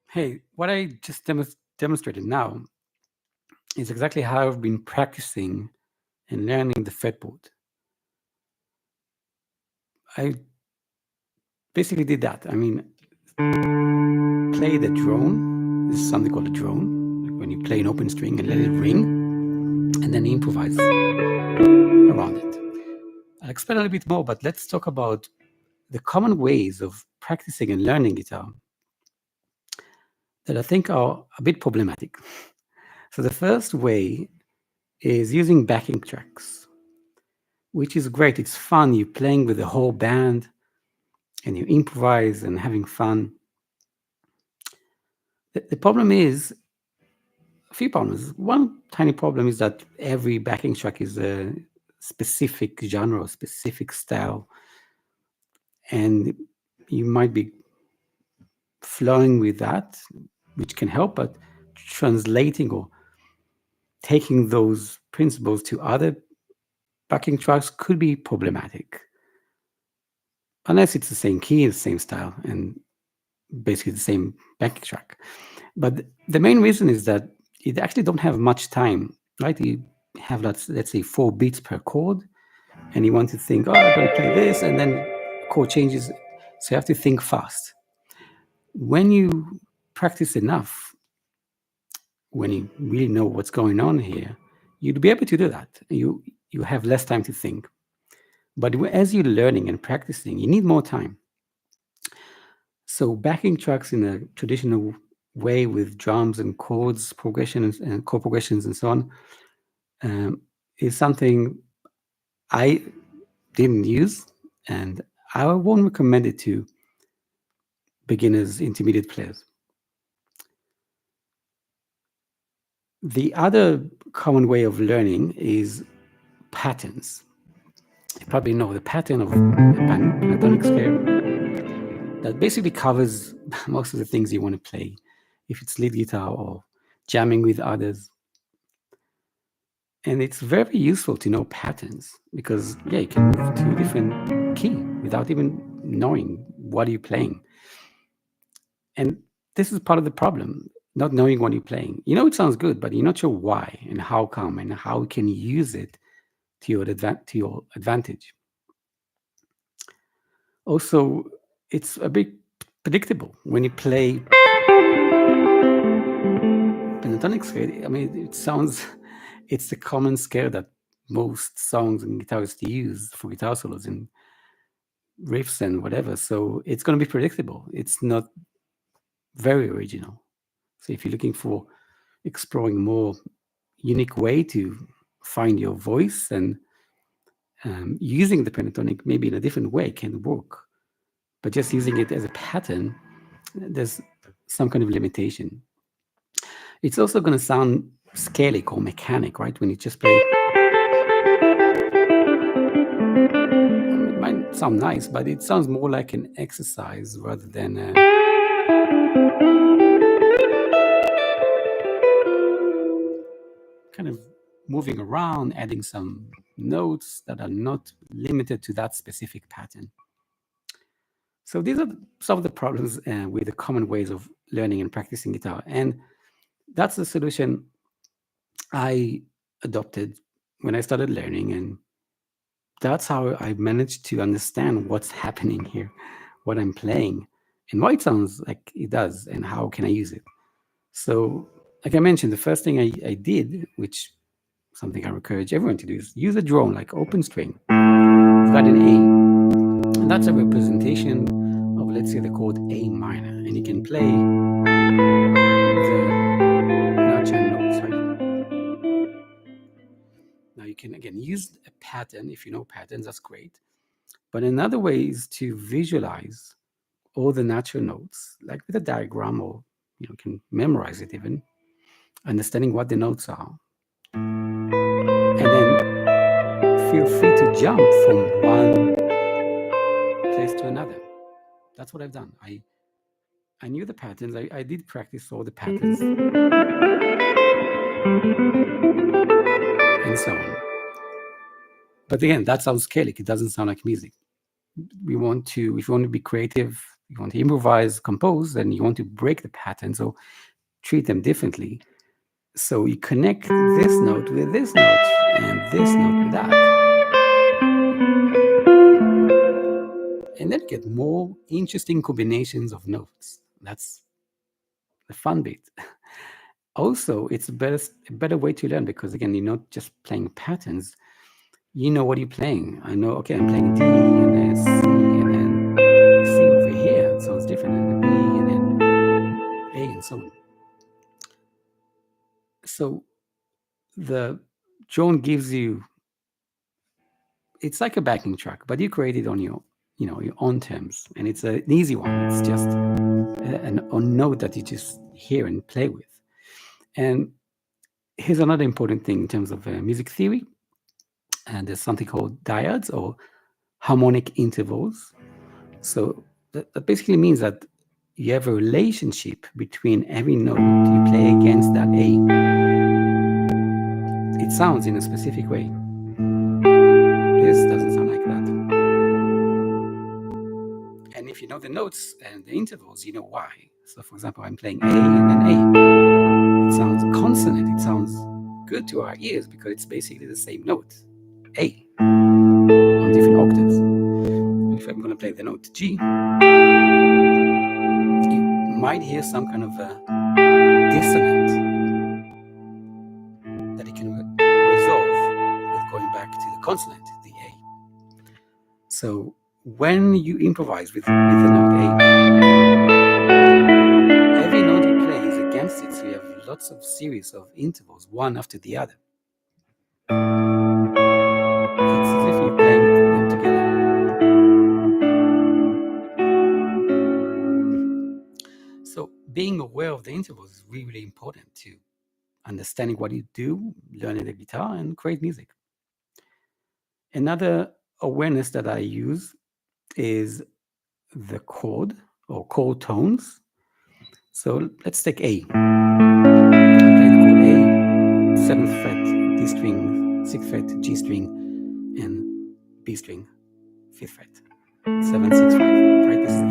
Hey, what I just demonstrated now is exactly how I've been practicing and learning the fretboard. I basically did that. I mean, play the drone. This is something called a drone, like when you play an open string and let it ring, and then improvise around it. I'll explain a little bit more, but let's talk about the common ways of practicing and learning guitar that I think are a bit problematic. So the first way is using backing tracks, which is great. It's fun. You're playing with the whole band and you improvise and having fun. The problem is a few problems. One tiny problem is that every backing track is a specific genre, specific style, and you might be flowing with that, which can help, but translating or taking those principles to other backing tracks could be problematic. Unless it's the same key, the same style, and basically the same backing track. But the main reason is that you actually don't have much time, right? You have, let's say, 4 beats per chord, and you want to think, oh, I'm going to play this, and then chord changes. So you have to think fast. When you practice enough, when you really know what's going on here, you'd be able to do that. You have less time to think. But as you're learning and practicing, you need more time. So backing tracks in a traditional way with drums and chords, progressions and chord progressions and so on, is something I didn't use, and I won't recommend it to beginners, intermediate players. The other common way of learning is patterns. You probably know the pattern of a pentatonic scale that basically covers most of the things you want to play, if it's lead guitar or jamming with others. And it's very useful to know patterns because, yeah, you can move to a different key without even knowing what you're playing. And this is part of the problem, not knowing what you're playing. You know it sounds good, but you're not sure why and how come and how you can use it to your advantage. Also, it's a bit predictable when you play pentatonic scale. I mean, it's the common scale that most songs and guitarists use for guitar solos and riffs and whatever. So it's going to be predictable. It's not very original. So if you're looking for exploring more unique way to find your voice and using the pentatonic maybe in a different way can work. But just using it as a pattern, there's some kind of limitation. It's also going to sound scalic or mechanic, right? When you just play. It might sound nice, but it sounds more like an exercise rather than kind of moving around, adding some notes that are not limited to that specific pattern. So these are some of the problems with the common ways of learning and practicing guitar. And that's the solution I adopted when I started learning. And that's how I managed to understand what's happening here, what I'm playing, and why it sounds like it does, and how can I use it. So, like I mentioned, the first thing I did, which something I encourage everyone to do, is use a drone like open string. You've got an A, and that's a representation of, let's say, the chord A minor, and you can play the natural notes, right? Now you can again use a pattern. If you know patterns, that's great. But another way is to visualize all the natural notes, like with a diagram, or you can memorize it even, understanding what the notes are. And then feel free to jump from one place to another. That's what I've done. I knew the patterns. I did practice all the patterns and so on. But again, that sounds scalic. It doesn't sound like music. if you want to be creative, you want to improvise, compose, then you want to break the pattern, so treat them differently. So you connect this note with this note and this note with that, and then get more interesting combinations of notes. That's the fun bit. Also, it's a better way to learn, because again, you're not just playing patterns. You know what you're playing. I know, okay, I'm playing D and then C and then C over here. It sounds different, and then B and then A and so on. So the drone gives you, it's like a backing track, but you create it on your own terms, and it's an easy one. It's just a note that you just hear and play with. And here's another important thing in terms of music theory, and there's something called dyads, or harmonic intervals. So that basically means that you have a relationship between every note you play against that A. It sounds in a specific way. This doesn't sound like that. And if you know the notes and the intervals, you know why. So for example, I'm playing A and then A. It sounds consonant. It sounds good to our ears because it's basically the same note, A, on different octaves. And if I'm going to play the note G, you might hear some kind of a dissonant that you can resolve with going back to the consonant, the A. So when you improvise with the note A, every note you play is against it, so you have lots of series of intervals, one after the other. It's as if you're playing them together. So being aware of the intervals is really, really important to understanding what you do, learning the guitar, and create music. Another awareness that I use is the chord or chord tones. So let's take A. Play the chord A, 7th fret, D string, 6th fret, G string, and B string, 5th fret. 7, 6, 5. Right? This is A.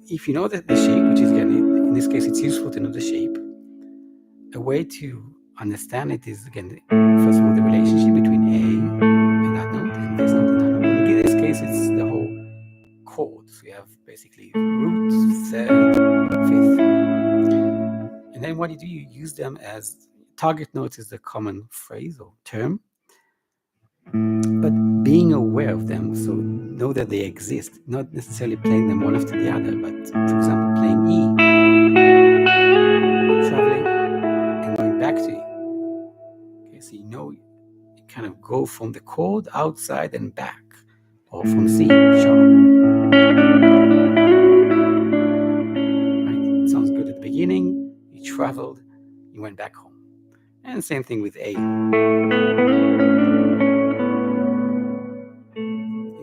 If you know that the shape, which is again, in this case, it's useful to know the shape. A way to understand it is, again, first of all, the relationship between A and that note, and this note and that note. In this case, it's the whole chord. So you have basically root, 3rd, 5th. And then what you do, you use them as target notes is the common phrase or term. But being aware of them, so know that they exist, not necessarily playing them one after the other, but for example, playing E, traveling, and going back to E. Okay, so you kind of go from the chord outside and back, or from C, sharp. Right? It sounds good at the beginning, you traveled, you went back home. And same thing with A.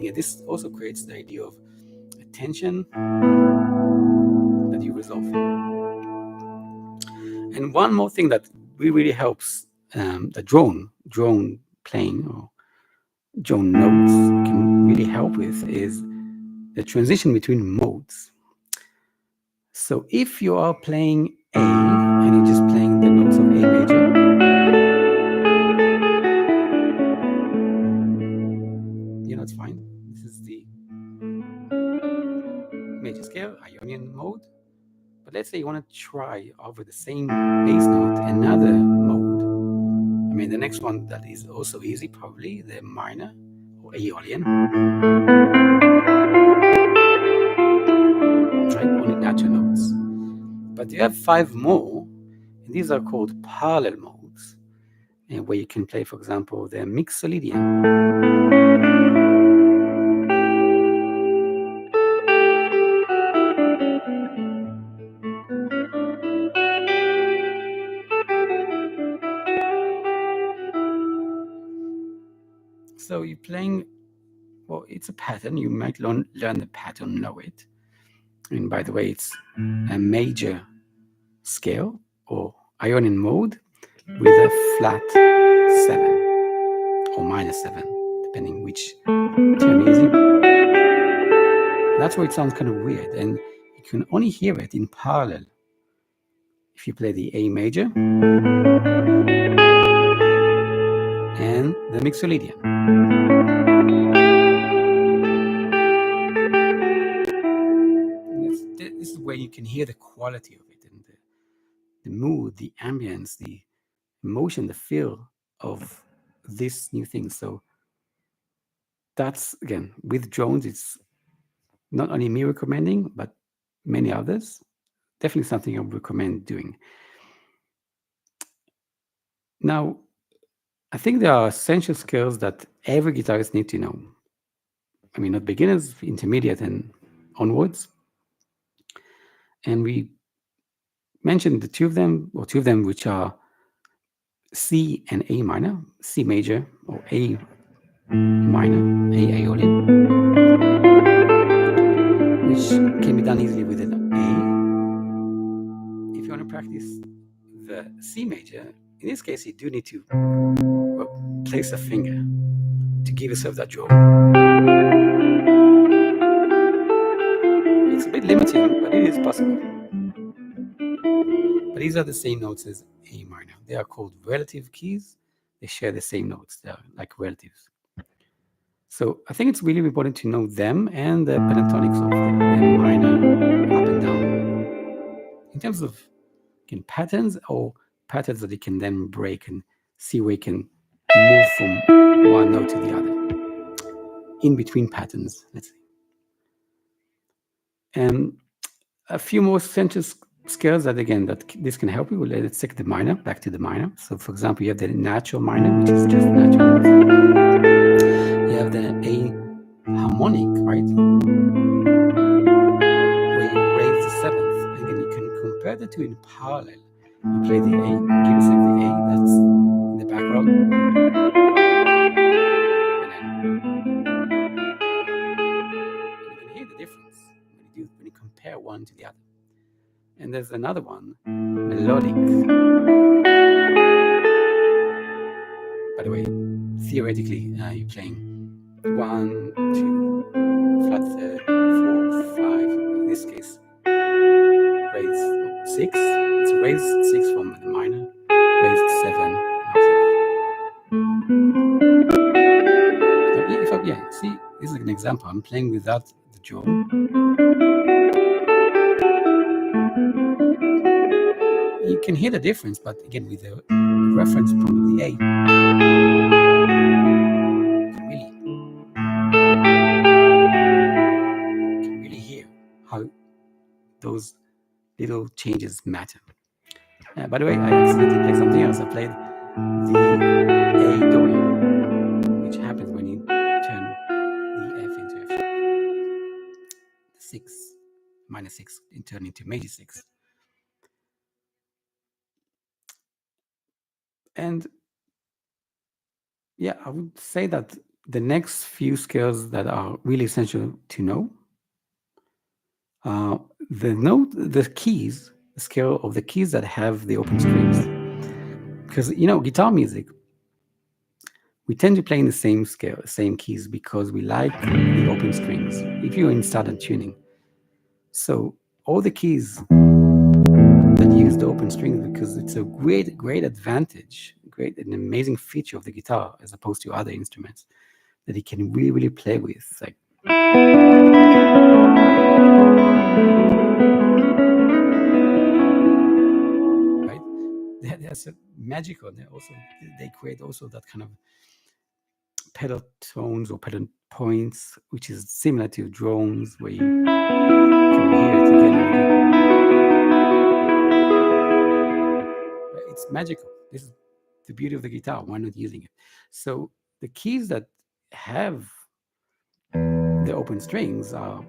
Yeah, this also creates the idea of attention that you resolve. And one more thing that really helps the drone playing or drone notes can really help with is the transition between modes. So if you are playing A and you're just playing the notes of A major, it's fine. This is the major scale, Ionian mode. But let's say you want to try over the same bass note another mode. I mean, the next one that is also easy, probably the minor or Aeolian. Right, only natural notes. But you have 5 more, and these are called parallel modes, and where you can play, for example, the Mixolydian. So you're playing, well, it's a pattern. You might learn the pattern, know it. And by the way, it's a major scale or Ionian mode with a flat 7 or minor 7, depending which tone you're using. That's why it sounds kind of weird, and you can only hear it in parallel if you play the A major and the mixolydian. This is where you can hear the quality of it and the mood, the ambience, the emotion, the feel of this new thing. So that's, again, with drones, it's not only me recommending, but many others. Definitely something I would recommend doing. Now, I think there are essential skills that every guitarist needs to know. I mean, not beginners, intermediate, and onwards. And we mentioned two of them, which are C and A minor, C major or A minor, A aeolian, which can be done easily with an A. If you want to practice the C major, in this case, you do need to place a finger to give yourself that draw. It's a bit limiting, but it is possible. But these are the same notes as A minor. They are called relative keys. They share the same notes. They're like relatives. So I think it's really important to know them and the pentatonics of the minor, up and down, in terms of patterns or patterns that you can then break and see where you can move from one note to the other, in between patterns, let's say. And a few more essential scales that, again, that this can help you. Let's take the minor, back to the minor. So, for example, you have the natural minor, which is just natural notes. You have the A harmonic, right? Where you raise the seventh. Again, you can compare the two in parallel. You play the A, give yourself the A that's in the background. And you can hear the difference when you compare one to the other. And there's another one, melodic. By the way, theoretically, you're playing 1, 2, flat third, 4, 5. In this case, raised 6. It's a raised 6 from the minor, raised 7. See, this is an example. I'm playing without the jaw. You can hear the difference, but again, with the reference point of the A, you can really hear how those little changes matter. By the way, I accidentally played something else. I played the A Dorian, which happens when you turn the F into F sharp. The 6, minor 6, and turn into major 6. And yeah, I would say that the next few scales that are really essential to know, the keys, the scale of the keys that have the open strings. Because, guitar music, we tend to play in the same scale, same keys, because we like the open strings, if you're in standard tuning. So all the keys that use the open strings, because it's a great advantage, an amazing feature of the guitar, as opposed to other instruments, that it can really, really play with. Like, right? That's magical. They create also that kind of pedal tones or pedal points, which is similar to drones, where you can hear it again. It's magical. This is the beauty of the guitar. Why not using it? So the keys that have the open strings are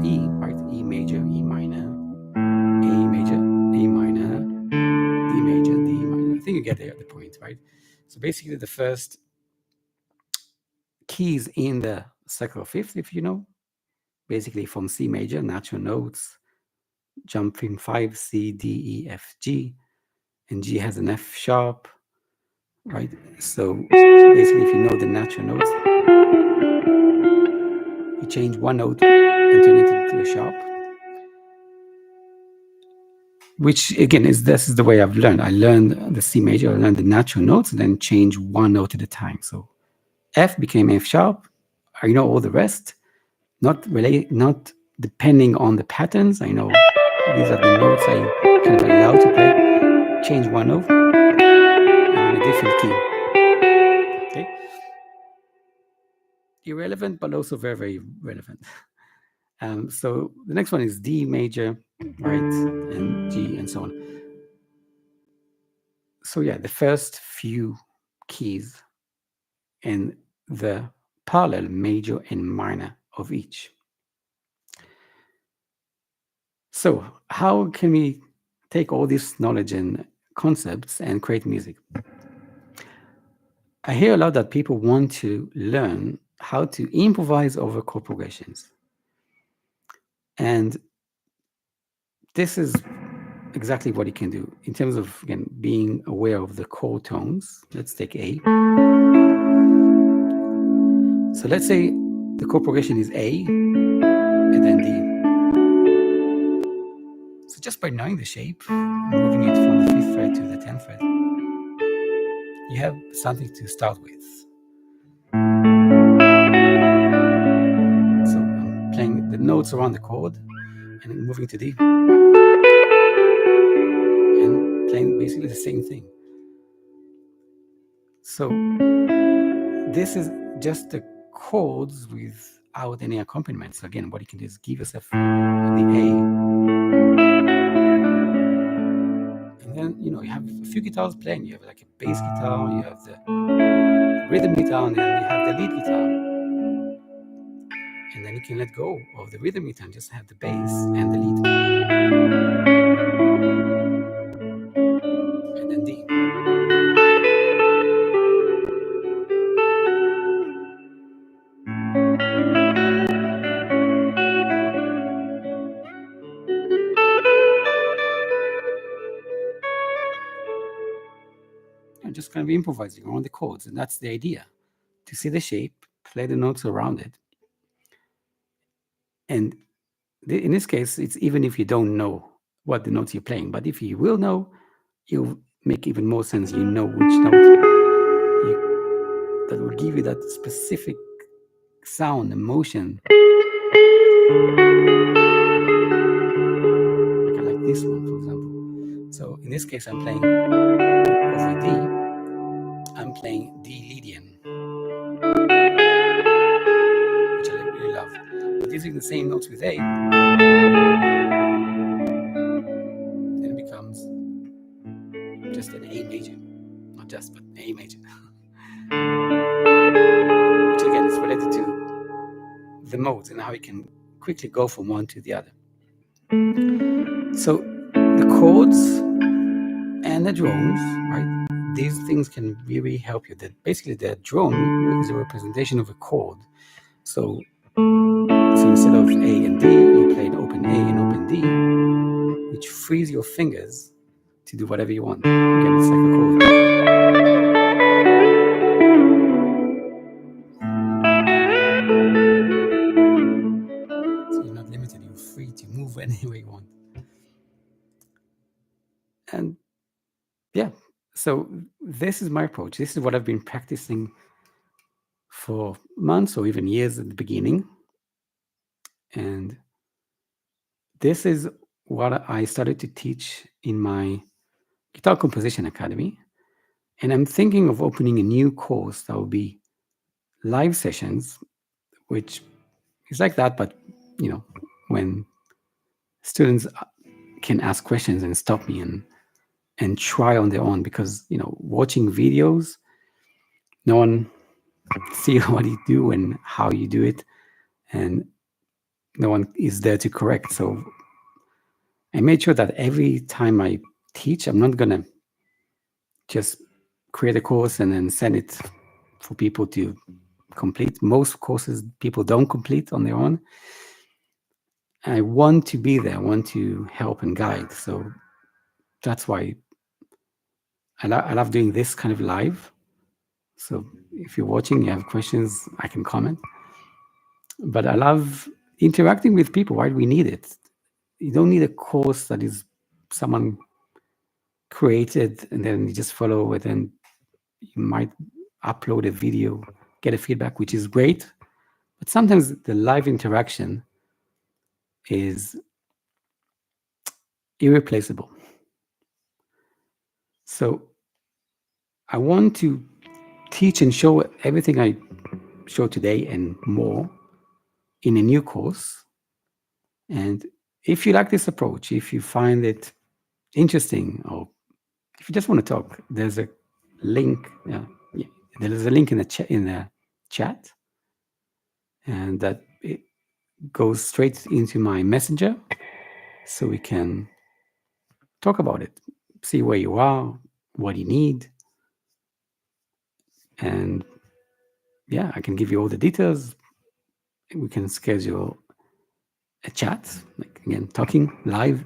E, right? E major, E minor, A major, A minor, D major, D minor. I think you get the point, right? So basically, the first keys in the circle fifth, if you know, basically from C major, natural notes, jumping 5, C, D, E, F, G, and G has an F sharp, right? So basically, if you know the natural notes, you change one note and turn it into a sharp. Which again this is the way I've learned. I learned the C major, I learned the natural notes, and then change one note at a time. So F became F sharp. I know all the rest, not depending on the patterns. I know these are the notes I kind of allowed to play. Change one note and in a different key. Okay, irrelevant, but also very, very relevant. So the next one is D major, right, and G, and so on. So yeah, the first few keys and the parallel major and minor of each. So how can we take all this knowledge and concepts and create music? I hear a lot that people want to learn how to improvise over chord progressions. And this is exactly what you can do in terms of, again, being aware of the chord tones. Let's take A. So let's say the chord progression is A and then D. So just by knowing the shape, moving it from the 5th fret to the 10th fret, you have something to start with. So I'm playing the notes around the chord and then moving to D and playing basically the same thing. So this is just the chords without any accompaniment. So again, what you can do is give yourself the A, and then you have a few guitars playing. You have like a bass guitar, you have the rhythm guitar, and then you have the lead guitar. And then you can let go of the rhythm guitar and just have the bass and the lead. And then D. Just kind of improvising around the chords, and that's the idea: to see the shape, play the notes around it. And in this case, it's even if you don't know what the notes you're playing, but if you will know, you'll make even more sense. You know which note that will give you that specific sound, emotion. Like this one, for example. So in this case, I'm playing over D. I'm playing D Lydian, which I really love. But using the same notes with A, then it becomes just an A major. Not just, but A major. Which again is related to the modes and how you can quickly go from one to the other. So the chords and the drones, right? These things can really help you. That basically the drone is a representation of a chord. So instead of A and D, you play an open A and open D, which frees your fingers to do whatever you want. Again, it's like a chord. So you're not limited, you're free to move any way you want. And yeah, so this is my approach. This is what I've been practicing for months or even years at the beginning. And this is what I started to teach in my Guitar Composition Academy. And I'm thinking of opening a new course that will be live sessions, which is like that, but when students can ask questions and stop me and try on their own, because watching videos, no one see what you do and how you do it, and no one is there to correct. So I made sure that every time I teach, I'm not gonna just create a course and then send it for people to complete. Most courses people don't complete on their own. I want to be there. I want to help and guide. So that's why I love doing this kind of live. So if you're watching, you have questions, I can comment. But I love interacting with people, right? We need it. You don't need a course that is someone created and then you just follow it, and you might upload a video, get a feedback, which is great. But sometimes the live interaction is irreplaceable. So I want to teach and show everything I show today and more in a new course. And if you like this approach, if you find it interesting, or if you just want to talk, there's a link. Yeah, there is a link in the chat, and that it goes straight into my messenger, so we can talk about it, see where you are, what you need, and yeah, I can give you all the details. We can schedule a chat, like again, talking live,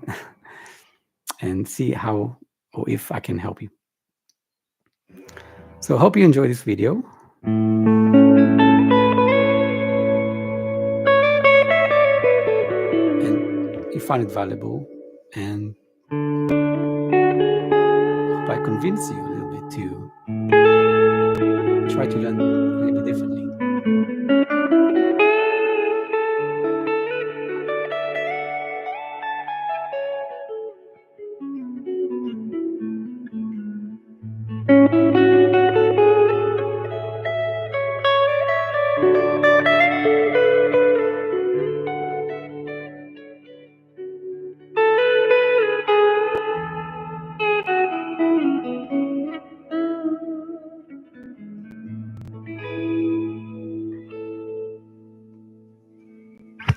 and see how or if I can help you. So I hope you enjoy this video. And you find it valuable, and hope I convince you a little bit to try to learn a little bit differently.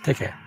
Take care.